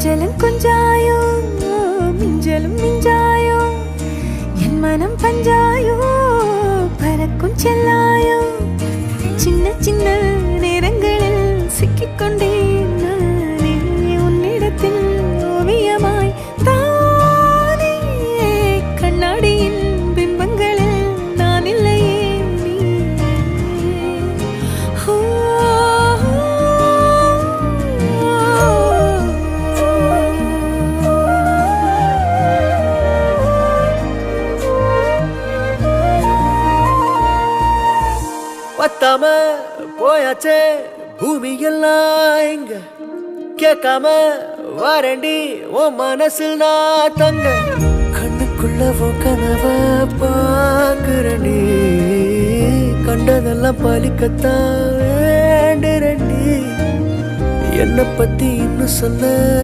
கொஞ்சலும் கொஞ்சாயோ மிஞ்சலும் மிஞ்சாயோ என் மனம் பஞ்சாயோ பறக்கும் செல்லாயோ சின்ன சின்ன நேரங்களில் சிக்கிக்கொண்டேன் நானே உன்னிடத்தில் ஓவியமாய் தானே கண்ணாடியின் பிம்பங்களில் நான் இல்லையே நீ பத்தாம போயாச்சே பூமி எல்லாம் இங்க கேட்காம வாரண்டி உன் மனசில் நான் தங்க கண்ணுக்குள்ள கனவ பாக்குறண்டி கண்டதெல்லாம் பலிக்கத்தான் வேண்டுறண்டி என்னை பத்தி இன்னும் சொல்ல